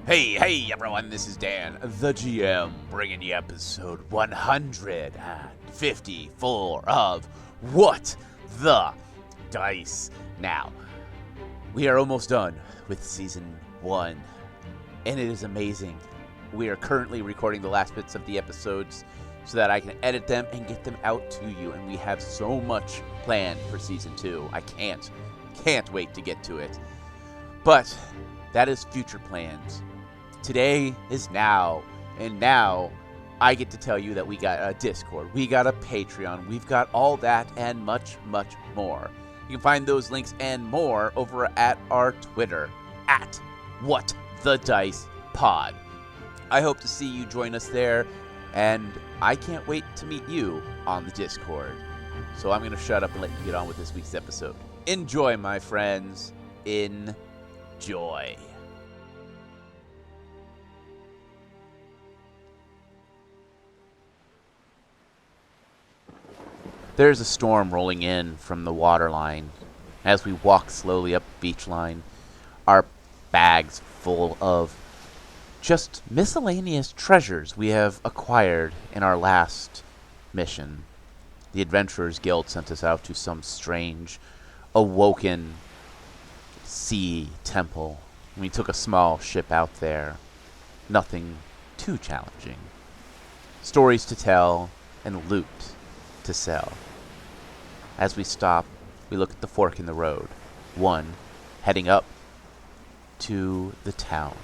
Hey everyone, this is Dan, the GM, bringing you episode 154 of What the Dice. Now, we are almost done with season 1, and it is amazing. We are currently recording the last bits of the episodes so that I can edit them and get them out to you, and we have so much planned for season 2. I can't wait to get to it. But that is future plans. Today is now, and now I get to tell you that we got a Discord, we got a Patreon, we've got all that and much, much more. You can find those links and more over at our Twitter, at WhatTheDicePod. I hope to see you join us there, and I can't wait to meet you on the Discord. So I'm going to shut up and let you get on with this week's episode. Enjoy, my friends. Enjoy. There's a storm rolling in from the waterline. As we walk slowly up the beach line, our bags full of just miscellaneous treasures we have acquired in our last mission. The Adventurers Guild sent us out to some strange, awoken sea temple. We took a small ship out there. Nothing too challenging. Stories to tell and loot to sell. As we stop, we look at the fork in the road. One heading up to the town.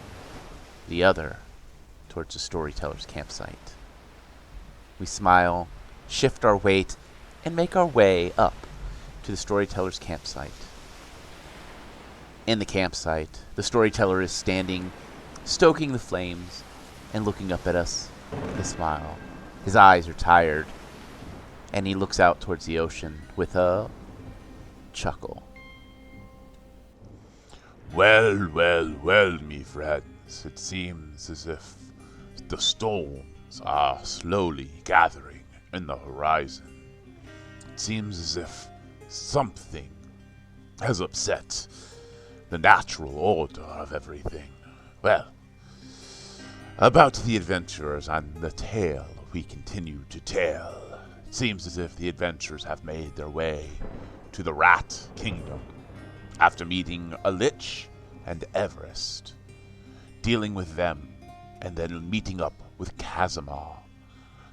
The other towards the storyteller's campsite. We smile, shift our weight, and make our way up to the storyteller's campsite. In the campsite, the storyteller is standing, stoking the flames, and looking up at us with a smile. His eyes are tired, and he looks out towards the ocean with a chuckle. Well, me friends, it seems as if the storms are slowly gathering in the horizon. It seems as if something has upset the natural order of everything. Well, about the adventurers and the tale we continue to tell. It seems as if the adventurers have made their way to the Rat Kingdom after meeting a Lich and Everest, dealing with them, and then meeting up with Casimir.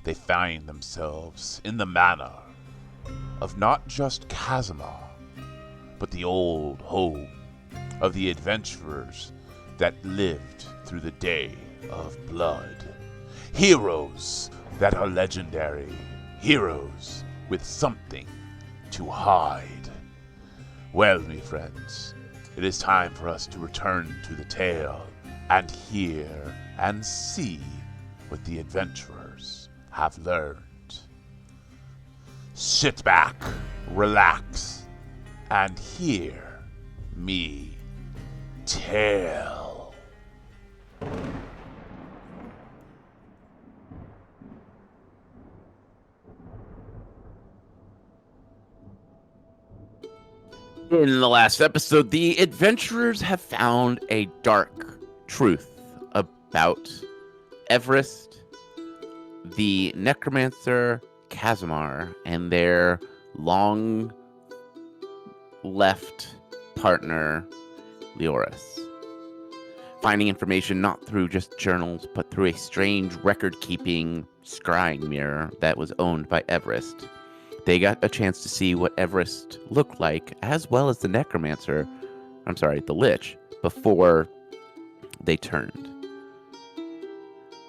They find themselves in the manor of not just Casimir, but the old home of the adventurers that lived through the Day of Blood. Heroes that are legendary. Heroes with something to hide. Well, me friends, it is time for us to return to the tale and hear and see what the adventurers have learned. Sit back, relax, and hear me tell. In the last episode, the adventurers have found a dark truth about Everest, the necromancer Casimir, and their long-left partner, Leoris. Finding information not through just journals, but through a strange record-keeping scrying mirror that was owned by Everest. They got a chance to see what Everest looked like, as well as the the Lich, before they turned.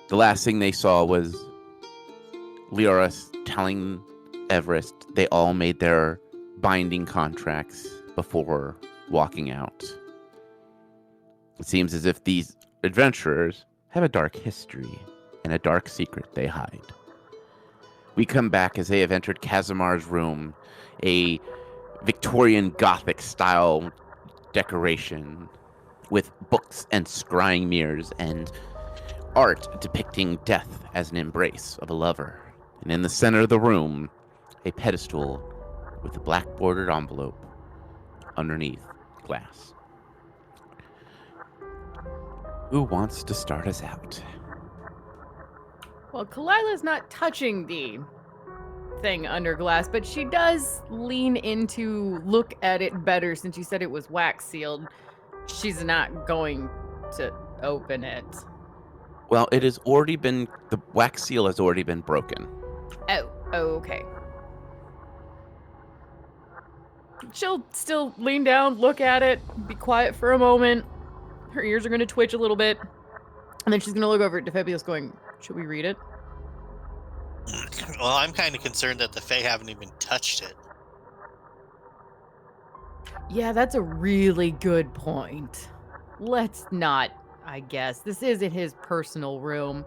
The last thing they saw was Leoris telling Everest they all made their binding contracts before walking out. It seems as if these adventurers have a dark history and a dark secret they hide. We come back as they have entered Casimir's room, a Victorian Gothic style decoration with books and scrying mirrors and art depicting death as an embrace of a lover. And in the center of the room, a pedestal with a black bordered envelope underneath glass. Who wants to start us out? Well, Kalila's not touching the thing under glass, but she does lean into look at it better since you said it was wax sealed. She's not going to open it. Well, the wax seal has already been broken. Oh, okay. She'll still lean down, look at it, be quiet for a moment. Her ears are going to twitch a little bit. And then she's going to look over at Defebius going, should we read it? Well, I'm kind of concerned that the Fae haven't even touched it. Yeah, that's a really good point. Let's not, I guess. This isn't his personal room.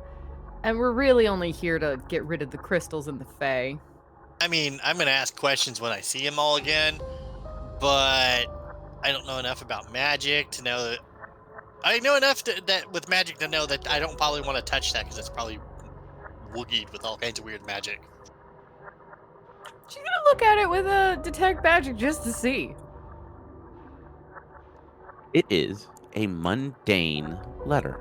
And we're really only here to get rid of the crystals and the Fae. I mean, I'm going to ask questions when I see him all again, but I don't know enough about magic to know that... I know enough that with magic to know that I don't probably want to touch that because it's probably woogied with all kinds of weird magic. She's gonna look at it with a detect magic just to see. It is a mundane letter.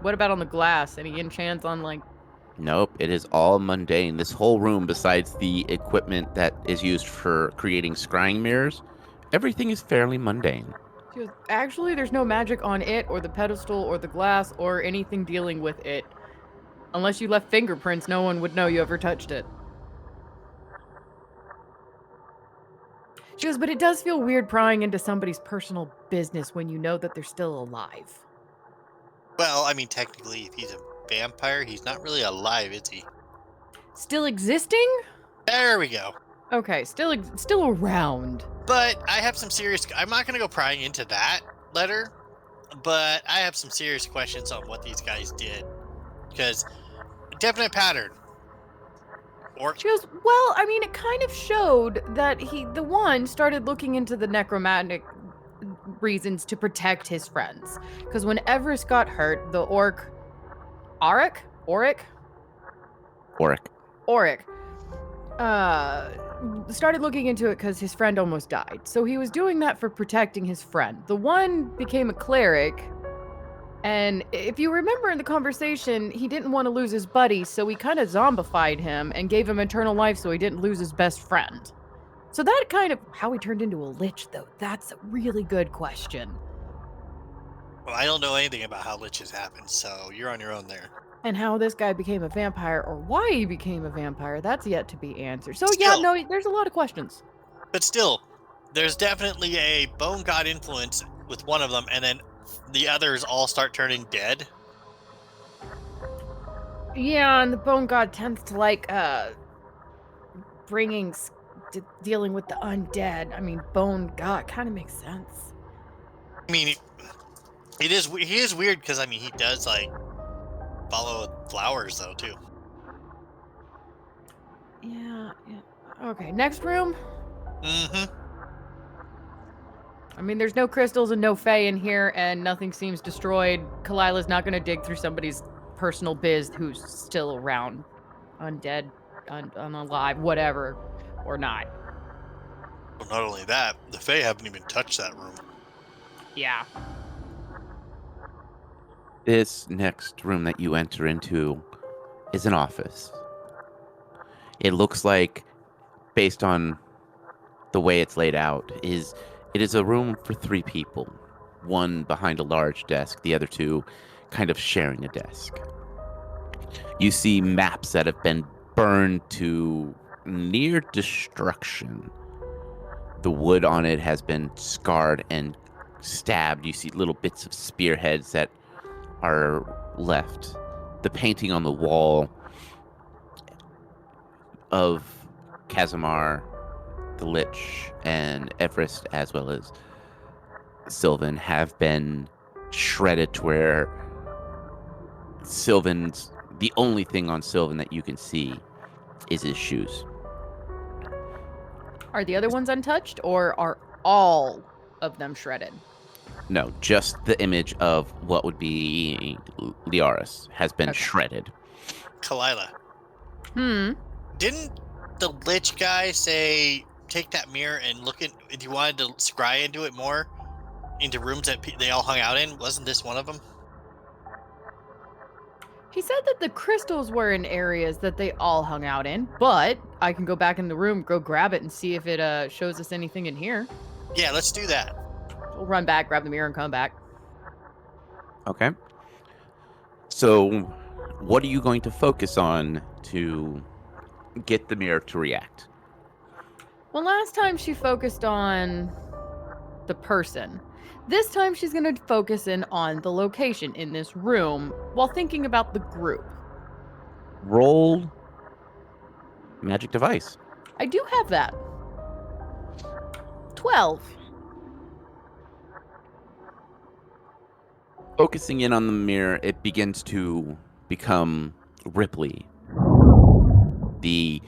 What about on the glass? Any enchants on, like... Nope, it is all mundane. This whole room, besides the equipment that is used for creating scrying mirrors, everything is fairly mundane. She goes, actually, there's no magic on it, or the pedestal, or the glass, or anything dealing with it. Unless you left fingerprints, no one would know you ever touched it. She goes, but it does feel weird prying into somebody's personal business when you know that they're still alive. Well, I mean, technically, if he's a vampire, he's not really alive, is he? Still existing? There we go. Okay, still around. But I have some serious... I'm not going to go prying into that letter, but I have some serious questions on what these guys did. Because, definite pattern. She goes, well, I mean, it kind of showed that the one started looking into the necromantic reasons to protect his friends. Because when Everest got hurt, the Auric, started looking into it because his friend almost died. So he was doing that for protecting his friend. The one became a cleric, and if you remember in the conversation, he didn't want to lose his buddy, so he kind of zombified him and gave him eternal life so he didn't lose his best friend. So that kind of how he turned into a lich, though, that's a really good question. Well, I don't know anything about how liches happen, so you're on your own there. And how this guy became a vampire, or why he became a vampire, that's yet to be answered. So Still, yeah, no, there's a lot of questions. But still, there's definitely a bone god influence with one of them, and then the others all start turning dead. Yeah, and the bone god tends to like dealing with the undead. I mean, bone god kind of makes sense. I mean, he is weird because I mean he does like follow flowers though too. Yeah. Okay, next room. Mm-hmm. I mean, there's no crystals and no fae in here, and nothing seems destroyed. Kalila's not gonna dig through somebody's personal biz who's still around, undead, unalive, whatever, or not. Well, not only that, the Fae haven't even touched that room. Yeah. This next room that you enter into is an office. It looks like, based on the way it's laid out, it is a room for 3 people. One behind a large desk, the other 2 kind of sharing a desk. You see maps that have been burned to near destruction. The wood on it has been scarred and stabbed. You see little bits of spearheads that are left. The painting on the wall of Casimir, the Lich, and Everest, as well as Sylvan, have been shredded to where the only thing on Sylvan that you can see is his shoes. Are the other ones untouched, or are all of them shredded? No, just the image of what would be Liaris has been shredded. Kalila. Didn't the Lich guy say take that mirror and look at if you wanted to scry into it more, into rooms that they all hung out in? Wasn't this one of them? He said that the crystals were in areas that they all hung out in, but I can go back in the room, go grab it, and see if it shows us anything in here. Yeah, let's do that. We'll run back, grab the mirror, and come back. Okay. So, what are you going to focus on to get the mirror to react? Well, last time she focused on the person. This time she's going to focus in on the location in this room while thinking about the group. Roll magic device. I do have that. 12. Focusing in on the mirror, it begins to become ripply. The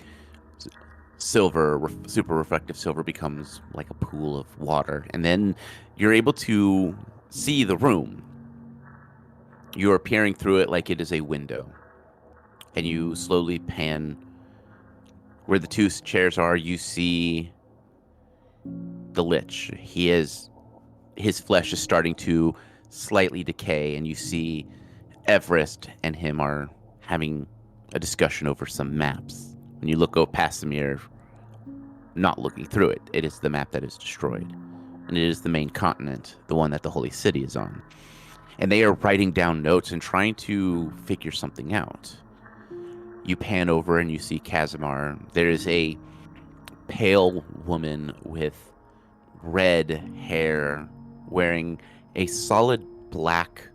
silver, super reflective silver, becomes like a pool of water. And then you're able to see the room. You're peering through it like it is a window. And you slowly pan where the two chairs are. You see the Lich. His flesh is starting to slightly decay, and you see Everest and him are having a discussion over some maps. When you look past the mirror, not looking through it, it is the map that is destroyed. And it is the main continent, the one that the Holy City is on. And they are writing down notes and trying to figure something out. You pan over and you see Casimir. There is a pale woman with red hair wearing a solid black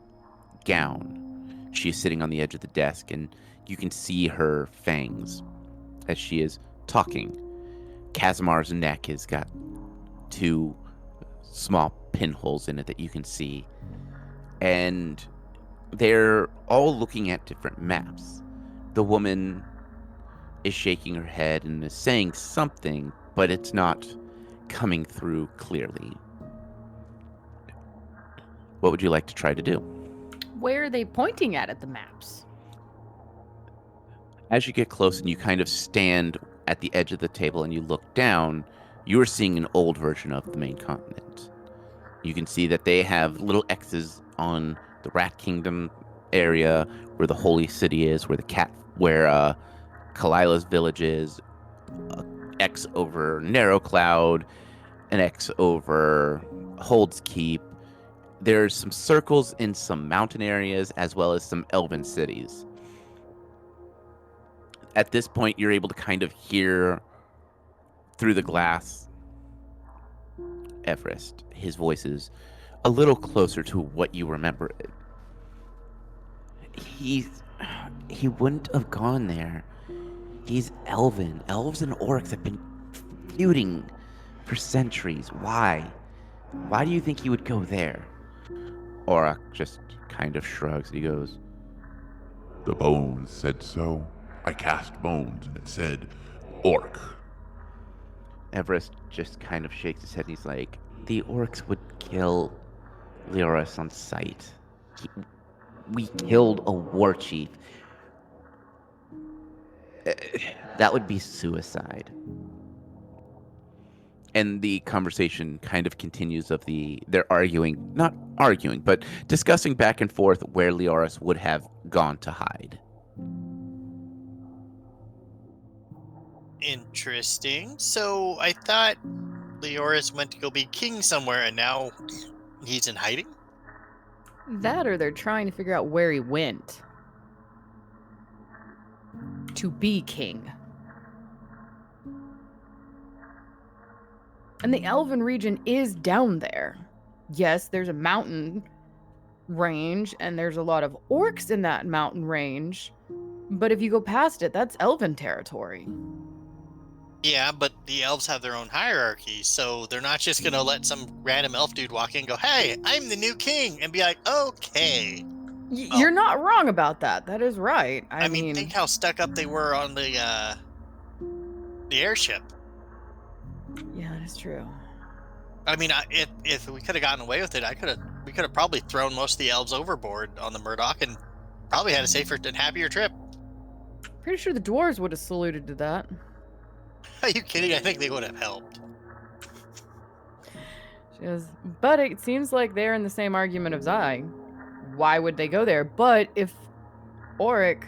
gown. She is sitting on the edge of the desk, and you can see her fangs as she is talking. Casimir's neck has got two small pinholes in it that you can see. And they're all looking at different maps. The woman is shaking her head and is saying something, but it's not coming through clearly. What would you like to try to do? Where are they pointing at the maps? As you get close and you kind of stand at the edge of the table and you look down, you are seeing an old version of the main continent. You can see that they have little X's on the Rat Kingdom area where the Holy City is, where Kalila's village is, X over Narrow Cloud, an X over Hold's Keep. There's some circles in some mountain areas as well as some elven cities. At this point, you're able to kind of hear through the glass Everest. His voice is a little closer to what you remember. He wouldn't have gone there. He's elven. Elves and orcs have been feuding for centuries. Why? Why do you think he would go there? Auroch just kind of shrugs. He goes, The bones said so. I cast bones and it said, orc. Everest just kind of shakes his head and he's like, the orcs would kill Leoris on sight. We killed a war chief. That would be suicide. And the conversation kind of continues they're arguing, not arguing, but discussing back and forth where Leoris would have gone to hide. Interesting. So I thought Leoris went to go be king somewhere, and now he's in hiding? That or they're trying to figure out where he went to be king. And the Elven region is down there. Yes, there's a mountain range, and there's a lot of orcs in that mountain range. But if you go past it, that's Elven territory. Yeah, but the elves have their own hierarchy, so they're not just gonna let some random elf dude walk in and go, "Hey, I'm the new king," and be like, "Okay." You're not wrong about that. That is right. I mean, think how stuck up they were on the airship. Yeah, that is true. I mean, if we could have gotten away with it, we could have probably thrown most of the elves overboard on the Murdoch and probably had a safer and happier trip. Pretty sure the dwarves would have saluted to that. Are you kidding? I think they would have helped. She goes, but it seems like they're in the same argument as I. Why would they go there? But if Auric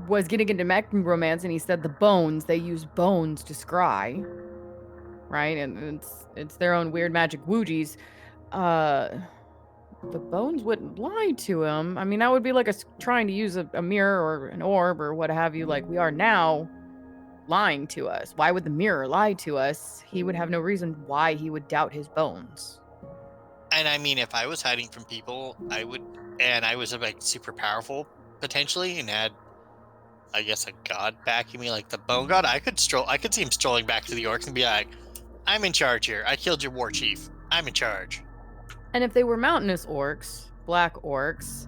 was getting into necromancy, and he said the bones, they use bones to scry, right? And it's their own weird magic woogies. The bones wouldn't lie to him. I mean, that would be like us trying to use a mirror or an orb or what have you, like we are now, lying to us. Why would the mirror lie to us? He would have no reason why he would doubt his bones. And I mean, if I was hiding from people, I would, and I was like super powerful potentially, and had, I guess, a god backing me, like the bone god. I could see him strolling back to the orcs and be like, "I'm in charge here. I killed your war chief. I'm in charge." And if they were mountainous orcs, black orcs,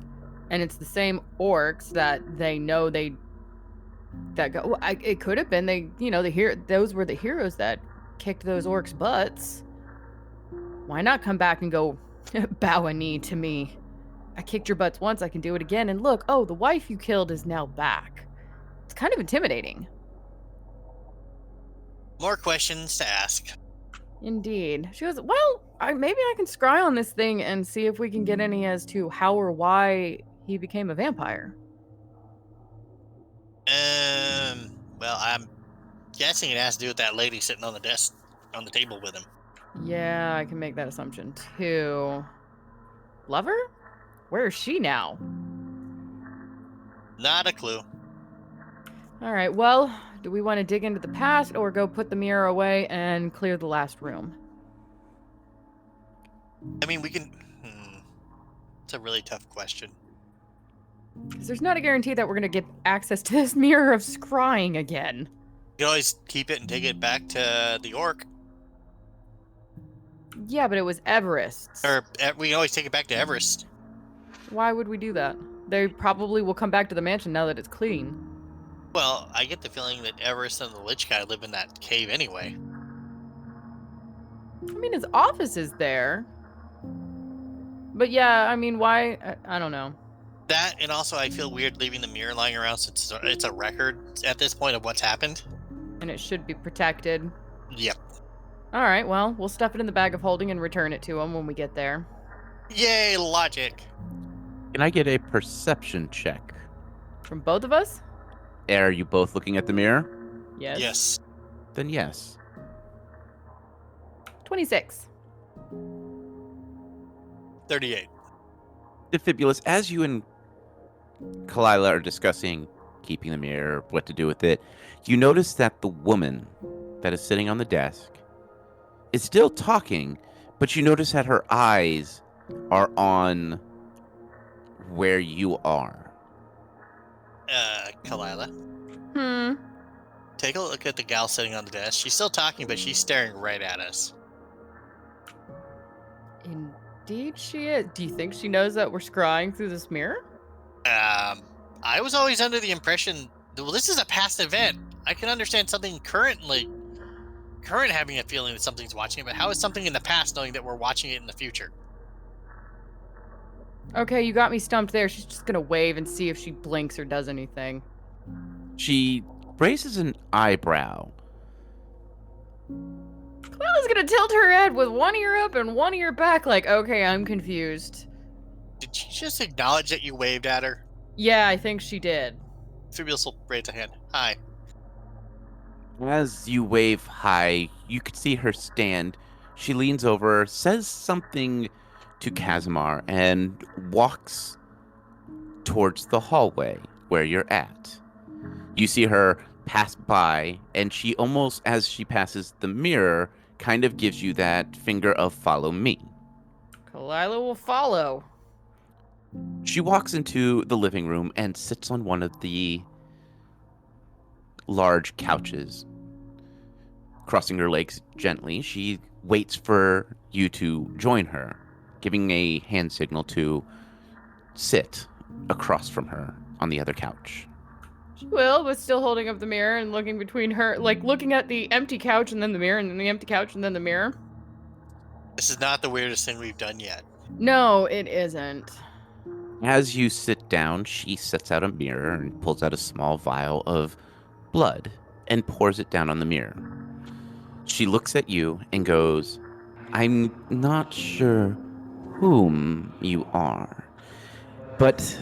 and it's the same orcs that they know it could have been those were the heroes that kicked those orcs' butts. Why not come back and go, bow a knee to me? I kicked your butts once, I can do it again. And look, oh, the wife you killed is now back. It's kind of intimidating. More questions to ask. Indeed. She goes, well, maybe I can scry on this thing and see if we can get any as to how or why he became a vampire. Well, I'm guessing it has to do with that lady sitting on the desk, on the table with him. Yeah, I can make that assumption too. Lover? Where is she now? Not a clue. All right, well, do we want to dig into the past or go put the mirror away and clear the last room? I mean, we can... It's a really tough question. Because there's not a guarantee that we're going to get access to this mirror of scrying again. You can always keep it and take it back to the orc. Yeah, but it was Everest's. Or we can always take it back to Everest. Why would we do that? They probably will come back to the mansion now that it's clean. Well, I get the feeling that Everest and the Lich guy live in that cave anyway. I mean, his office is there. But yeah, I mean, why? I don't know. That, and also I feel weird leaving the mirror lying around since it's a record at this point of what's happened. And it should be protected. Yep. All right, well, we'll stuff it in the bag of holding and return it to him when we get there. Yay, logic. Can I get a perception check? From both of us? Are you both looking at the mirror? Yes. Yes. Then yes. 26. 38. Defibulous, as you and Kalila are discussing keeping the mirror, what to do with it, you notice that the woman that is sitting on the desk is still talking, but you notice that her eyes are on where you are. Kalila. Take a look at the gal sitting on the desk. She's still talking, but she's staring right at us. Indeed she is. Do you think she knows that we're scrying through this mirror? I was always under the impression, well, this is a past event. I can understand something current having a feeling that something's watching it, but how is something in the past knowing that we're watching it in the future? Okay, you got me stumped there. She's just gonna wave and see if she blinks or does anything. She raises an eyebrow. Claila's gonna tilt her head with one ear up and one ear back like, okay, I'm confused. Did she just acknowledge that you waved at her? Yeah, I think she did. Phoebeus will raise a hand. Hi. As you wave hi, you could see her stand. She leans over, says something to Casimir, and walks towards the hallway where you're at. You see her pass by, and she almost, as she passes the mirror, kind of gives you that finger of follow me. Kalila will follow. She walks into the living room and sits on one of the large couches. Crossing her legs gently, she waits for you to join her, giving a hand signal to sit across from her on the other couch. She will, but still holding up the mirror and looking between her, like looking at the empty couch and then the mirror and then the empty couch and then the mirror. This is not the weirdest thing we've done yet. No, it isn't. As you sit down, she sets out a mirror and pulls out a small vial of blood and pours it down on the mirror. She looks at you and goes, "I'm not sure whom you are, But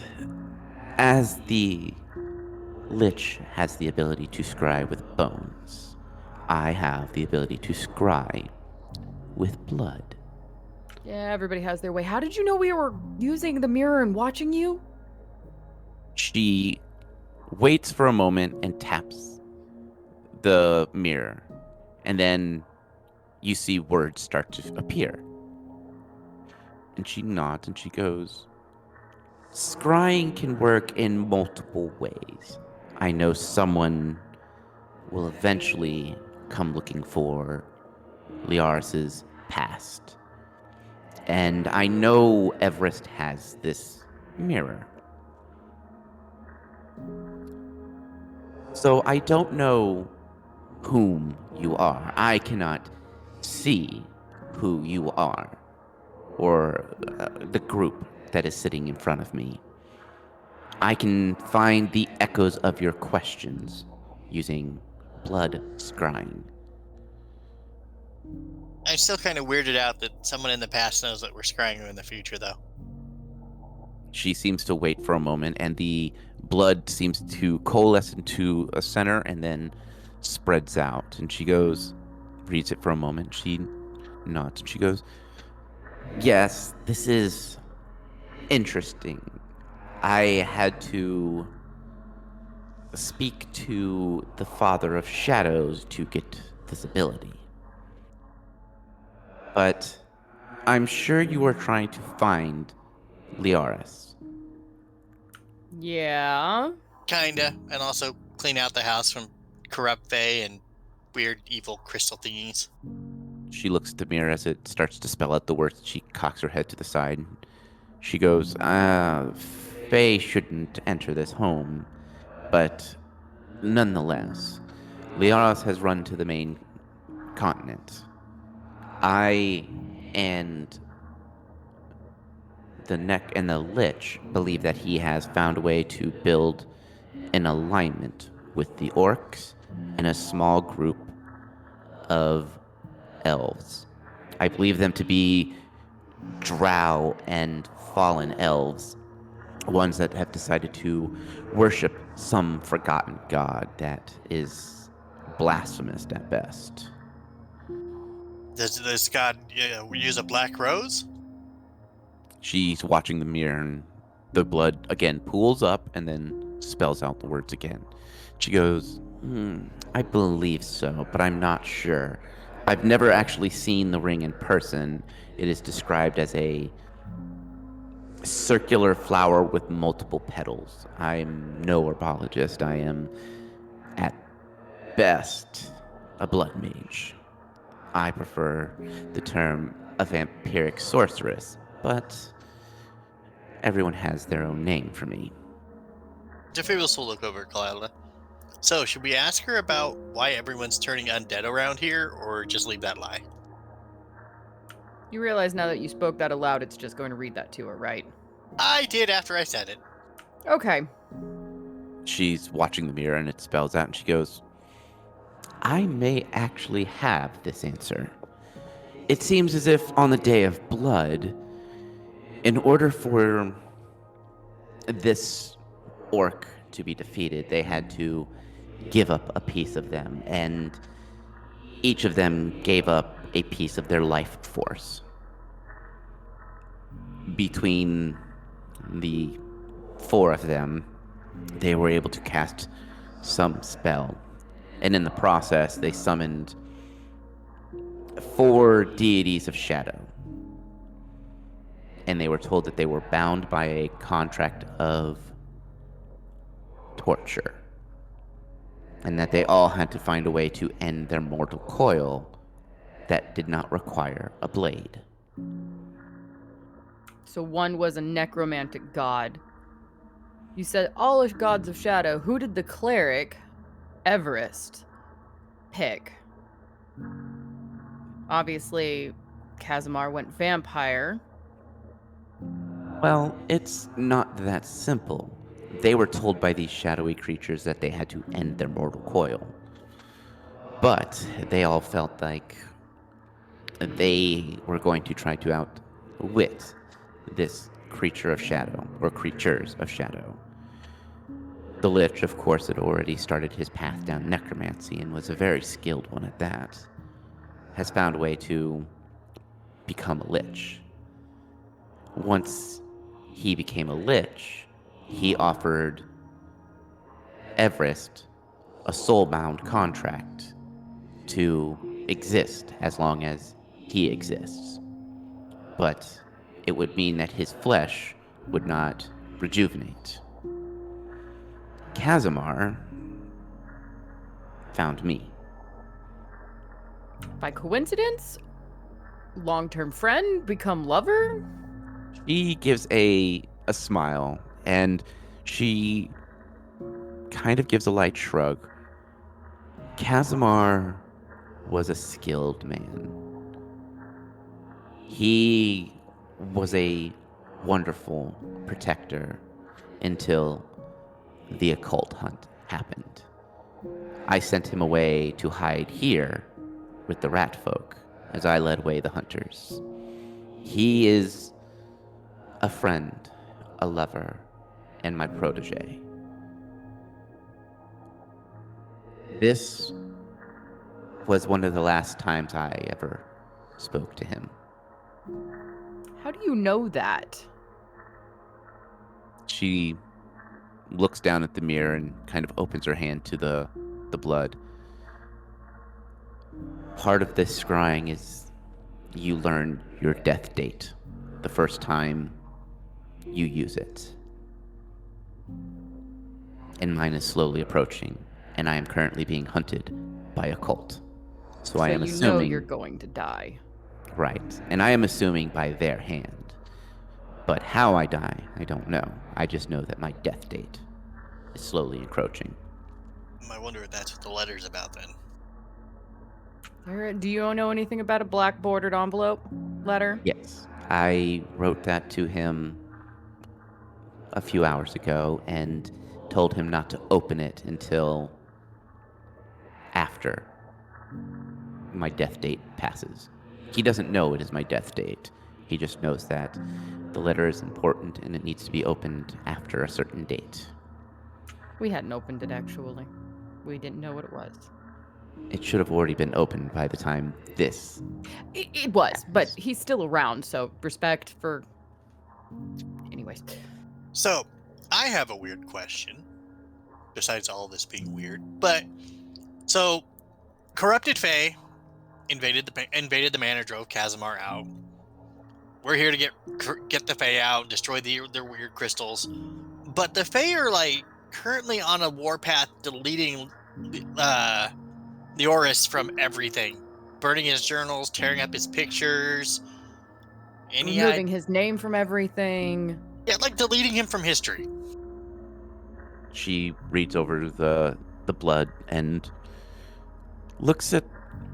as the Lich has the ability to scry with bones, I have the ability to scry with blood. Yeah, everybody has their way. How did you know we were using the mirror and watching you? She waits for a moment and taps the mirror, and then you see words start to appear. And she nods and she goes, scrying can work in multiple ways. I know someone will eventually come looking for Liaris's past. And I know Everest has this mirror. So I don't know whom you are. I cannot see who you are, or the group that is sitting in front of me. I can find the echoes of your questions using blood scrying. I'm still kind of weirded out that someone in the past knows that we're scrying in the future, though. She seems to wait for a moment, and the blood seems to coalesce into a center and then spreads out. And she goes, reads it for a moment. She nods and she goes, yes, this is interesting. I had to speak to the Father of Shadows to get this ability. But I'm sure you are trying to find Liaris. Yeah. Kinda. And also clean out the house from corrupt fae and weird, evil crystal thingies. She looks at the mirror as it starts to spell out the words. She cocks her head to the side. She goes, Faye shouldn't enter this home, but nonetheless, Liaris has run to the main continent. I and the Neck and the Lich believe that he has found a way to build an alignment with the orcs and a small group of elves. I believe them to be drow and fallen elves, ones that have decided to worship some forgotten god that is blasphemous at best. Does this god use a black rose? She's watching the mirror, and the blood again pools up and then spells out the words again. She goes, I believe so, but I'm not sure. I've never actually seen the ring in person. It is described as a circular flower with multiple petals. I'm no herbologist. I am, at best, a blood mage. I prefer the term a vampiric sorceress, but everyone has their own name for me. Jeffrey will look over at Cloudla. So, should we ask her about why everyone's turning undead around here, or just leave that lie? You realize now that you spoke that aloud, it's just going to read that to her, right? I did after I said it. Okay. She's watching the mirror and it spells out, and she goes, I may actually have this answer. It seems as if on the Day of Blood, in order for this orc to be defeated, they had to give up a piece of them, and each of them gave up a piece of their life force. Between the four of them, they were able to cast some spell, and in the process, they summoned 4 deities of shadow. And they were told that they were bound by a contract of torture, and that they all had to find a way to end their mortal coil that did not require a blade. So one was a necromantic god. You said all gods of shadow. Who did the cleric, Everest, pick? Obviously, Kazimar went vampire. Well, it's not that simple. They were told by these shadowy creatures that they had to end their mortal coil. But they all felt like they were going to try to outwit this creature of shadow, or creatures of shadow. The Lich, of course, had already started his path down necromancy and was a very skilled one at that. Has found a way to become a Lich. Once he became a Lich, he offered Everest a soul-bound contract to exist as long as he exists. But it would mean that his flesh would not rejuvenate. Kazimar found me. By coincidence? Long-term friend? Become lover? She gives a smile, and she kind of gives a light shrug. Kazimar was a skilled man. He was a wonderful protector until the occult hunt happened. I sent him away to hide here with the rat folk as I led away the hunters. He is a friend, a lover, and my protege. This was one of the last times I ever spoke to him. How do you know that? She looks down at the mirror and kind of opens her hand to the blood. Part of this scrying is you learn your death date the first time you use it. And mine is slowly approaching, and I am currently being hunted by a cult. So I am you know assuming you're going to die. right, and I am assuming by their hand. But how I die, I don't know. I just know that my death date is slowly encroaching. I wonder if that's what the letter's about then. Do you know anything about a black bordered envelope letter? Yes, I wrote that to him a few hours ago and told him not to open it until after my death date passes. He doesn't know it is my death date. He just knows that the letter is important and it needs to be opened after a certain date. We hadn't opened it, actually. We didn't know what it was. It should have already been opened by the time this. It was, but he's still around, so respect for... Anyways. So, I have a weird question. Besides all this being weird. But, so, corrupted Fae invaded the manor, drove Kazimar out. We're here to get the Fae out, destroy their weird crystals. But the Fae are, like, currently on a warpath deleting Leoris from everything. Burning his journals, tearing up his pictures. Removing his name from everything. Yeah, like deleting him from history. She reads over the blood and looks at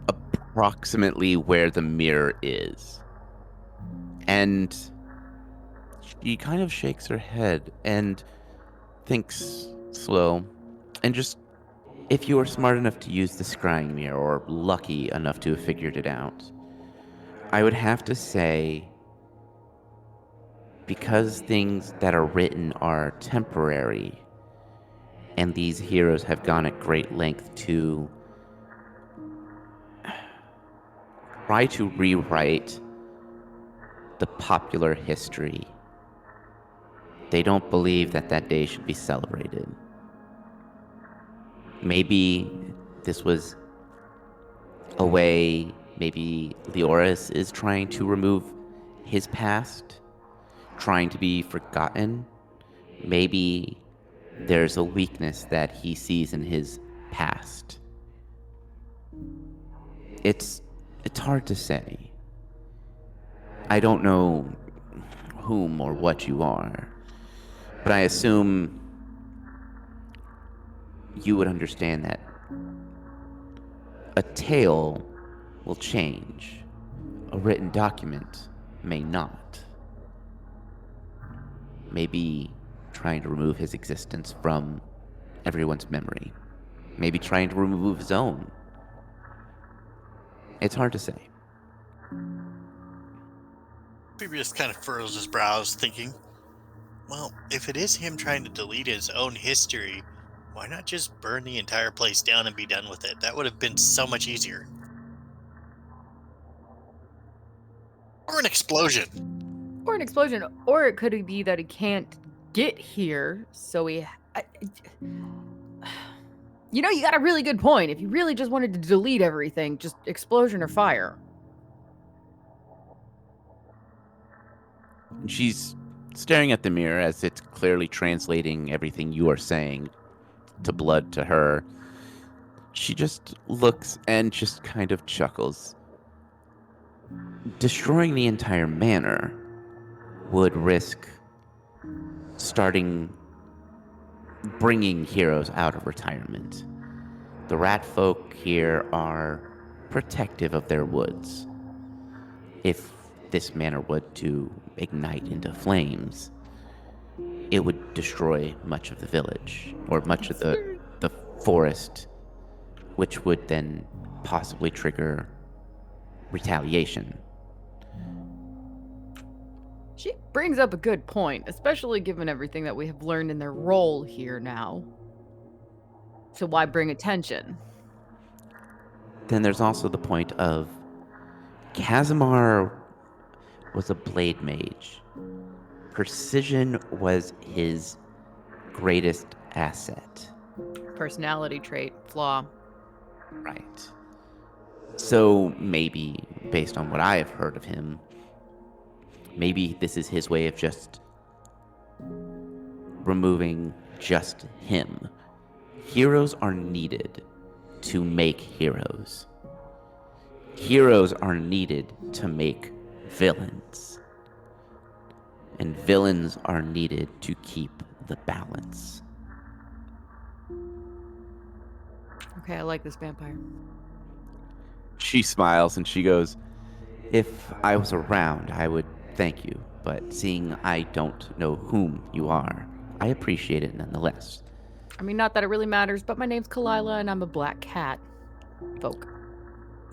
approximately where the mirror is. And she kind of shakes her head and thinks slow. And just, if you are smart enough to use the scrying mirror, or lucky enough to have figured it out, I would have to say, because things that are written are temporary, and these heroes have gone at great length to try to rewrite the popular history, they don't believe that that day should be celebrated. Maybe this was a way, maybe Leoris is trying to remove his past, trying to be forgotten. Maybe there's a weakness that he sees in his past. It's hard to say. I don't know whom or what you are, but I assume you would understand that a tale will change. A written document may not. Maybe trying to remove his existence from everyone's memory. Maybe trying to remove his own. It's hard to say. Phoebus kind of furrows his brows, thinking. Well, if it is him trying to delete his own history, why not just burn the entire place down and be done with it? That would have been so much easier. Or an explosion. Or an explosion. Or it could be that he can't get here, so he... You know, you got a really good point. If you really just wanted to delete everything, just explosion or fire. She's staring at the mirror as it's clearly translating everything you are saying to blood to her. She just looks and just kind of chuckles. Destroying the entire manor would risk bringing heroes out of retirement. The rat folk here are protective of their woods. If this manor were to ignite into flames, it would destroy much of the village, or much of the forest, which would then possibly trigger retaliation. She brings up a good point, especially given everything that we have learned in their role here now. So why bring attention? Then there's also the point of Casimir was a blade mage. Precision was his greatest asset. Personality trait, flaw. Right. So maybe, based on what I have heard of him, maybe this is his way of just removing just him. Heroes are needed to make heroes. Heroes are needed to make villains. And villains are needed to keep the balance. Okay, I like this vampire. She smiles and she goes, "If I was around, I would thank you, but seeing I don't know whom you are, I appreciate it nonetheless." I mean, not that it really matters, but my name's Kalila and I'm a black cat. Folk.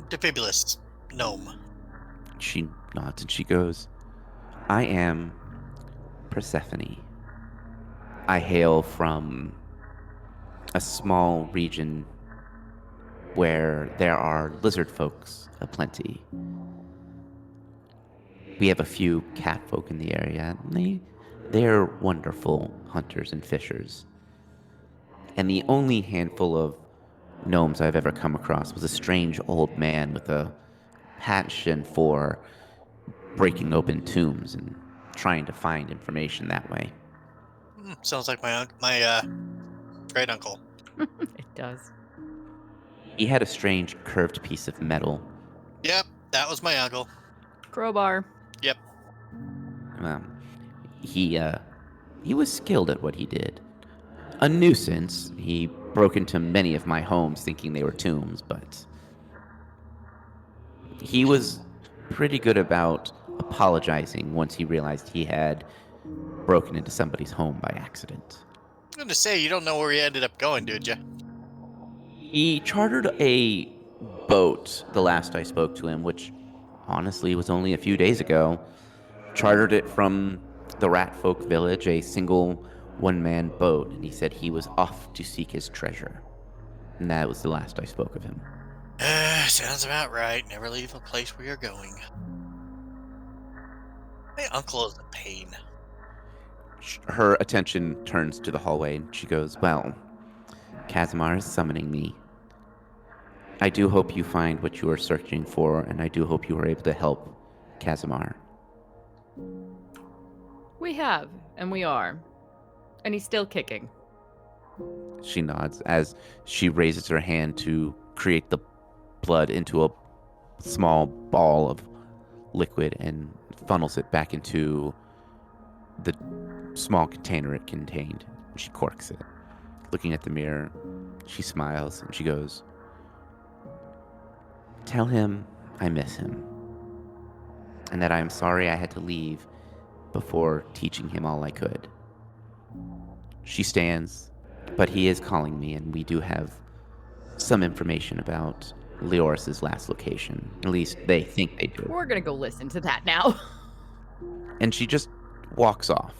Defibulous gnome. She nods and she goes, "I am Persephone. I hail from a small region where there are lizard folks aplenty. We have a few cat folk in the area, and they're wonderful hunters and fishers. And the only handful of gnomes I've ever come across was a strange old man with a passion for breaking open tombs and trying to find information that way." Sounds like my great uncle. It does. He had a strange curved piece of metal. Yep, that was my uncle. Crowbar. Yep. He was skilled at what he did. A nuisance. He broke into many of my homes thinking they were tombs, but he was pretty good about apologizing once he realized he had broken into somebody's home by accident. I'm going to say, you don't know where he ended up going, did you? He chartered a boat the last I spoke to him, which honestly was only a few days ago. Chartered it from the Ratfolk village, a single one-man boat, and he said he was off to seek his treasure. And that was the last I spoke of him. Sounds about right. Never leave a place where you're going. My uncle is a pain. Her attention turns to the hallway, and she goes, "Well, Casimir is summoning me. I do hope you find what you are searching for, and I do hope you are able to help Casimir." We have, and we are. And he's still kicking. She nods as she raises her hand to create the blood into a small ball of liquid and funnels it back into the small container it contained. She corks it. Looking at the mirror, she smiles and she goes, "Tell him I miss him, and that I am sorry I had to leave before teaching him all I could." She stands, but he is calling me, and we do have some information about Leoris's last location. At least they think they do. We're gonna go listen to that now. And she just walks off.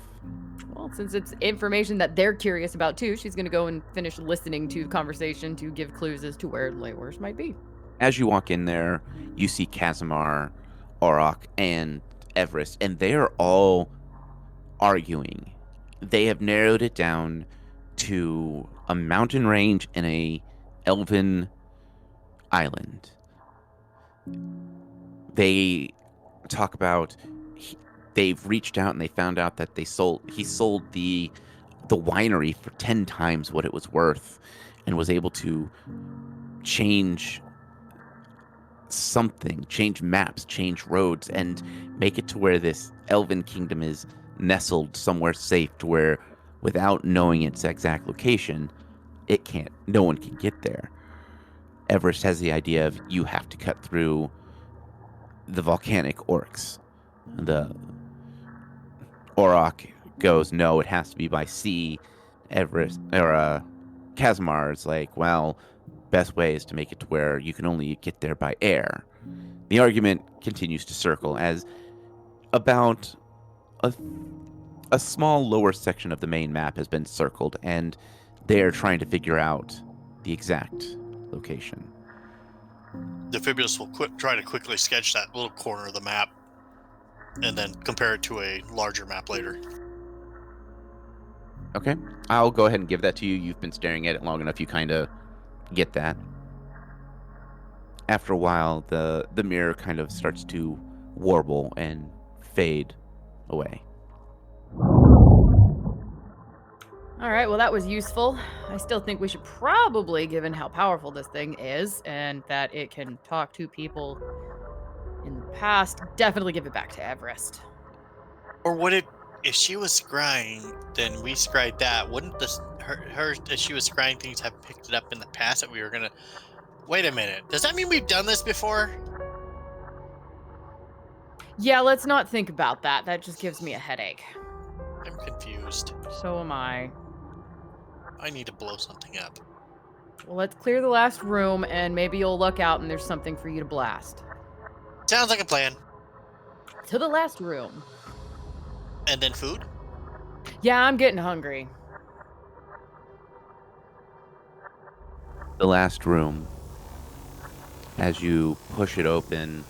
Well, since it's information that they're curious about too, she's going to go and finish listening to the conversation to give clues as to where Leors might be. As you walk in there, you see Casimir, Auroch, and Everest, and they are all arguing. They have narrowed it down to a mountain range and a elven island. They talk about they've reached out and they found out that he sold the winery for 10 times what it was worth and was able to change something, change maps, change roads, and make it to where this elven kingdom is nestled somewhere safe to where, without knowing its exact location, no one can get there. Everest has the idea of you have to cut through the volcanic orcs. The Auroch goes, no, it has to be by sea. Everest, or Casimir is like, well, best way is to make it to where you can only get there by air. The argument continues to circle as about a small lower section of the main map has been circled, and they're trying to figure out the exact location. Defibulus will try to quickly sketch that little corner of the map and then compare it to a larger map later. Okay, I'll go ahead and give that to you. You've been staring at it long enough, you kind of get that. After a while, the mirror kind of starts to warble and fade away. All right, well, that was useful. I still think we should probably, given how powerful this thing is and that it can talk to people in the past, definitely give it back to Everest. Or would it, if she was scrying, then we scryed that, wouldn't her as she was scrying things have picked it up in the past that we were going to... Wait a minute, does that mean we've done this before? Yeah, let's not think about that. That just gives me a headache. I'm confused. So am I. I need to blow something up. Well, let's clear the last room, and maybe you'll look out and there's something for you to blast. Sounds like a plan. To the last room. And then food? Yeah, I'm getting hungry. The last room, as you push it open,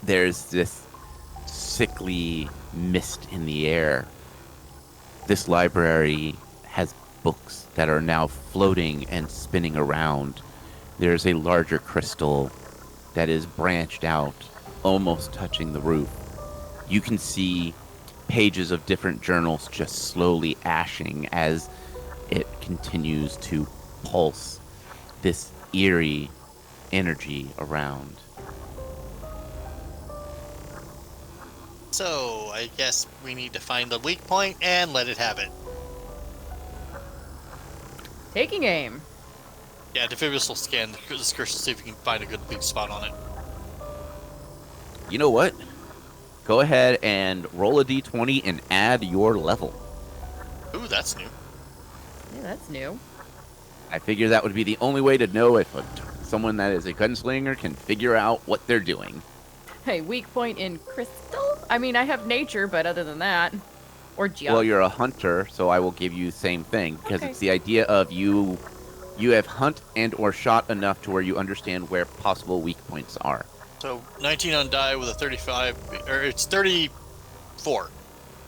there's this sickly mist in the air. This library has books that are now floating and spinning around. There's a larger crystal that is branched out, almost touching the roof. You can see pages of different journals just slowly ashing as it continues to pulse this eerie energy around. So, I guess we need to find the weak point and let it have it. Taking aim. Yeah, Defibulus will scan this crystal, see if we can find a good weak spot on it. You know what? Go ahead and roll a d20 and add your level. Ooh, that's new. Yeah, that's new. I figure that would be the only way to know if someone that is a gunslinger can figure out what they're doing. Hey, weak point in crystal? I mean, I have nature, but other than that... Or geography. Well, you're a hunter, so I will give you the same thing, because Okay. it's the idea of you have hunt and or shot enough to where you understand where possible weak points are. So, 19 on die with a 35, or it's 34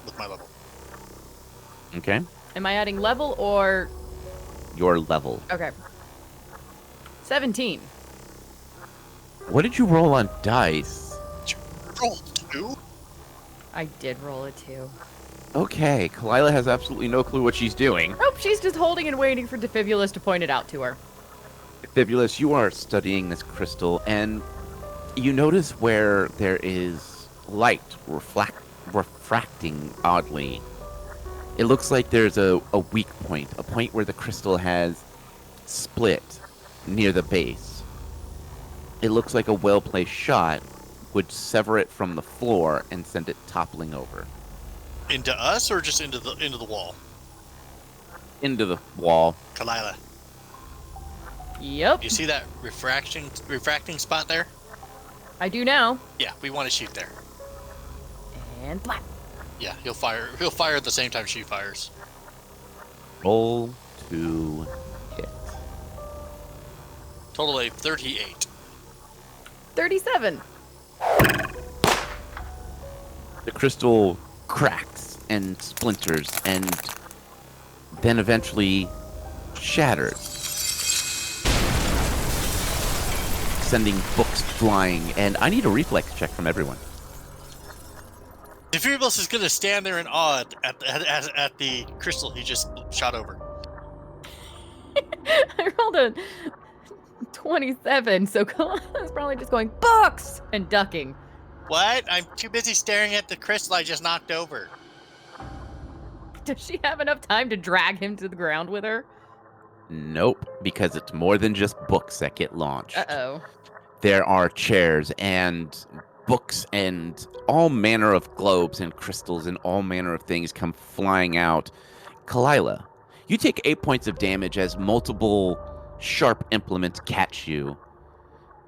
with my level. Okay? Am I adding level or... Your level. Okay. 17. What did you roll on dice? Roll 2? I did roll a 2. Okay, Kalila has absolutely no clue what she's doing. Nope, she's just holding and waiting for Defibulus to point it out to her. Fibulus, you are studying this crystal, and you notice where there is light refracting oddly. It looks like there's a weak point, a point where the crystal has split near the base. It looks like a well-placed shot would sever it from the floor and send it toppling over. Into us or just into the wall? Into the wall. Kalila, Yep, you see that refracting spot there? I do now. Yeah, we want to shoot there. And black. Yeah, he'll fire. He'll fire at the same time she fires. Roll to hit. Total of 38. 37. The crystal cracks and splinters and then eventually shatters, sending books flying. And I need a reflex check from everyone. Defibulus is going to stand there in awe at the crystal he just shot over. I rolled a 27, so Kalana's probably just going, books! And ducking. What? I'm too busy staring at the crystal I just knocked over. Does she have enough time to drag him to the ground with her? Nope, because it's more than just books that get launched. Uh-oh. There are chairs and books and all manner of globes and crystals and all manner of things come flying out. Kalila, you take 8 points of damage as multiple sharp implements catch you.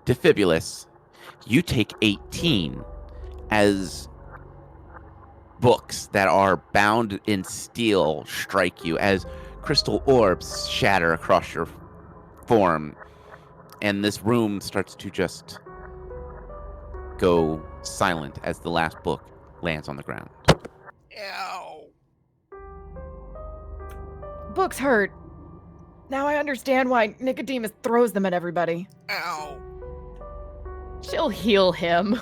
Defibulus, you take 18 as books that are bound in steel strike you, as crystal orbs shatter across your form, and this room starts to just go silent as the last book lands on the ground. Ow. Books hurt. Now I understand why Nicodemus throws them at everybody. Ow. She'll heal him.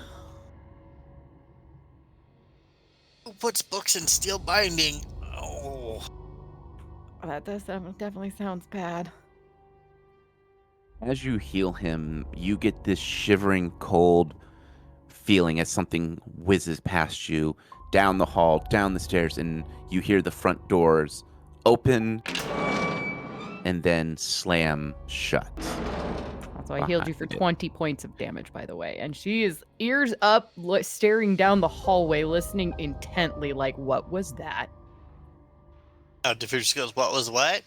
Who puts books in steel binding? Oh. That definitely sounds bad. As you heal him, you get this shivering cold feeling as something whizzes past you down the hall, down the stairs, and you hear the front doors open and then slam shut. So I healed you for Behind it. 20 points of damage, by the way. And she is ears up, staring down the hallway, listening intently like, what was that? Defibulus goes, what was what?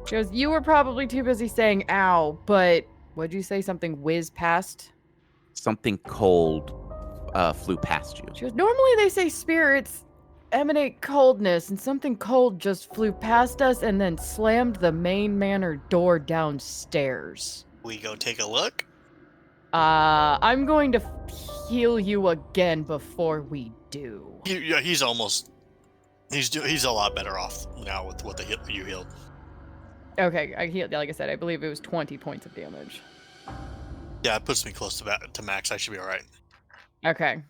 She goes, you were probably too busy saying ow, but what'd you say? Something whizzed past? Something cold flew past you. She goes, normally they say spirits emanate coldness, and something cold just flew past us and then slammed the main manor door downstairs. We go take a look? I'm going to heal you again before we do. He's almost... He's a lot better off now with what you healed. Okay, I healed, like I said, I believe it was 20 points of damage. Yeah, it puts me close to max. I should be all right. Okay.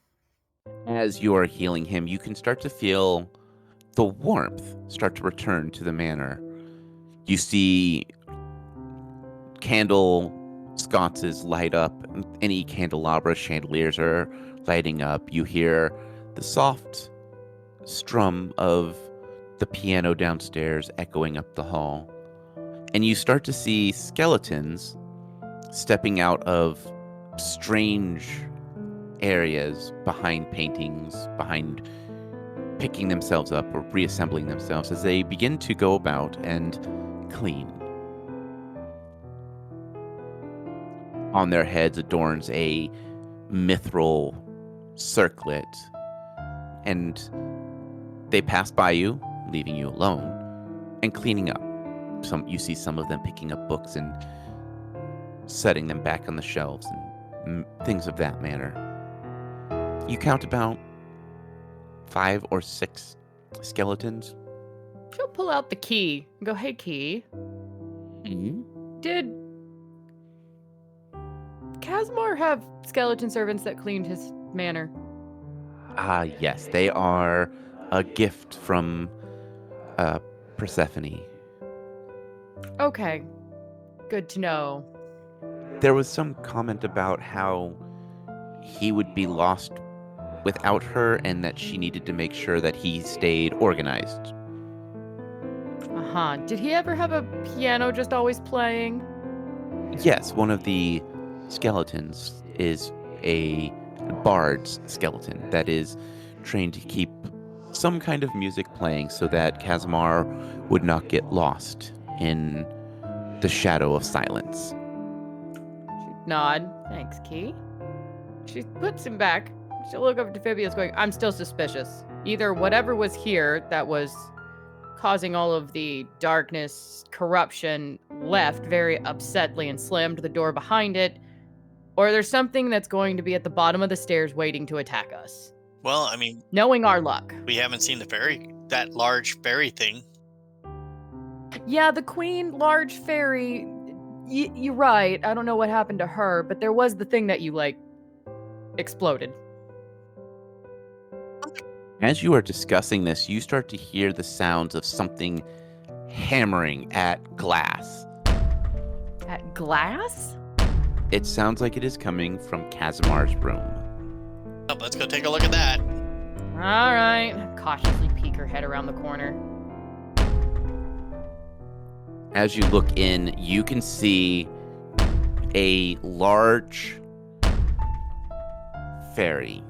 As you are healing him, you can start to feel the warmth start to return to the manor. You see candle sconces light up. Any candelabra chandeliers are lighting up. You hear the soft strum of the piano downstairs echoing up the hall. And you start to see skeletons stepping out of strange areas behind paintings, behind picking themselves up or reassembling themselves as they begin to go about and clean. On their heads adorns a mithril circlet, and they pass by you, leaving you alone, and cleaning up. You see some of them picking up books and setting them back on the shelves and things of that manner. You count about 5 or 6 skeletons. She'll pull out the key and go, hey, key. Did Casimir have skeleton servants that cleaned his manor? Yes, they are a gift from Persephone. Okay. Good to know. There was some comment about how he would be lost without her and that she needed to make sure that he stayed organized. Uh-huh. Did he ever have a piano just always playing? Yes, one of the skeletons is a bard's skeleton that is trained to keep some kind of music playing so that Casimir would not get lost in the shadow of silence. Nod. Thanks, Key. She puts him back. She'll look up to Phoebius going, I'm still suspicious. Either whatever was here that was causing all of the darkness, corruption, left very upsetly and slammed the door behind it, or there's something that's going to be at the bottom of the stairs waiting to attack us. Well, I mean, Knowing our luck. we haven't seen that large fairy thing. Yeah, the queen, large fairy, you're right. I don't know what happened to her, but there was the thing that you, exploded. As you are discussing this, you start to hear the sounds of something hammering at glass. At glass? It sounds like it is coming from Casimar's room. Oh, let's go take a look at that. All right. Cautiously peek her head around the corner. As you look in, you can see a large fairy.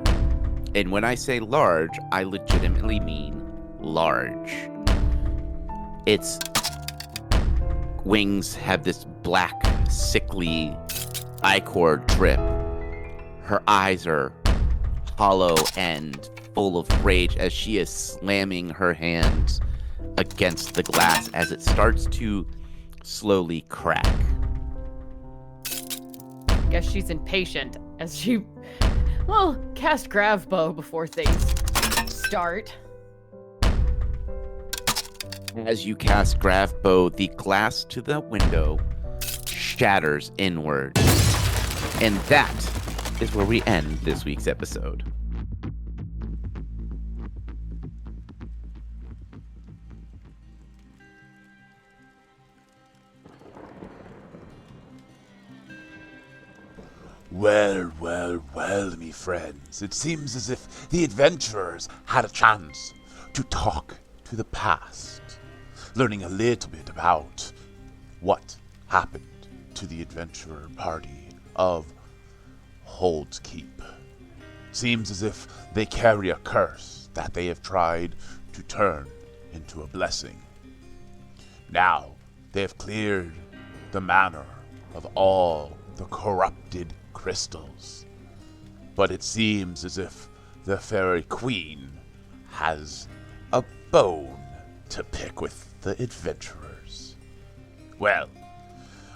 And when I say large, I legitimately mean large. Its wings have this black, sickly ichor drip. Her eyes are hollow and full of rage as she is slamming her hands against the glass as it starts to slowly crack. Guess she's impatient as she, cast Gravbow before things start. As you cast Gravbow, the glass to the window shatters inward. And that is where we end this week's episode. Well, me friends. It seems as if the adventurers had a chance to talk to the past, learning a little bit about what happened to the adventurer party of Hold's Keep. Seems as if they carry a curse that they have tried to turn into a blessing. Now, they have cleared the manor of all the corrupted crystals. But it seems as if the Fairy Queen has a bone to pick with the adventurers. Well,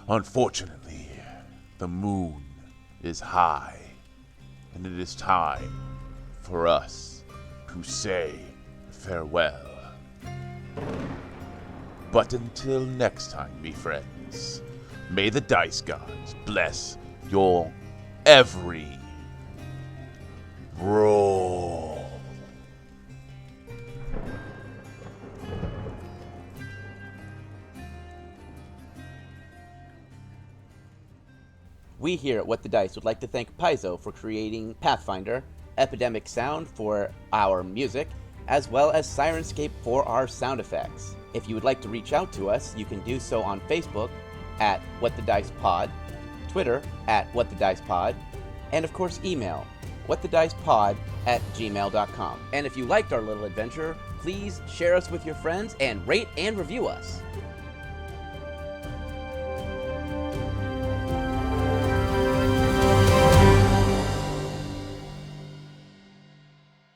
unfortunately, the moon is high, and it is time for us to say farewell. But until next time, me friends, may the dice gods bless your every roll. We here at What the Dice would like to thank Paizo for creating Pathfinder, Epidemic Sound for our music, as well as Sirenscape for our sound effects. If you would like to reach out to us, you can do so on Facebook at What the Dice Pod, Twitter at What the Dice Pod, and of course email whatthedicepod@gmail.com. And if you liked our little adventure, please share us with your friends and rate and review us.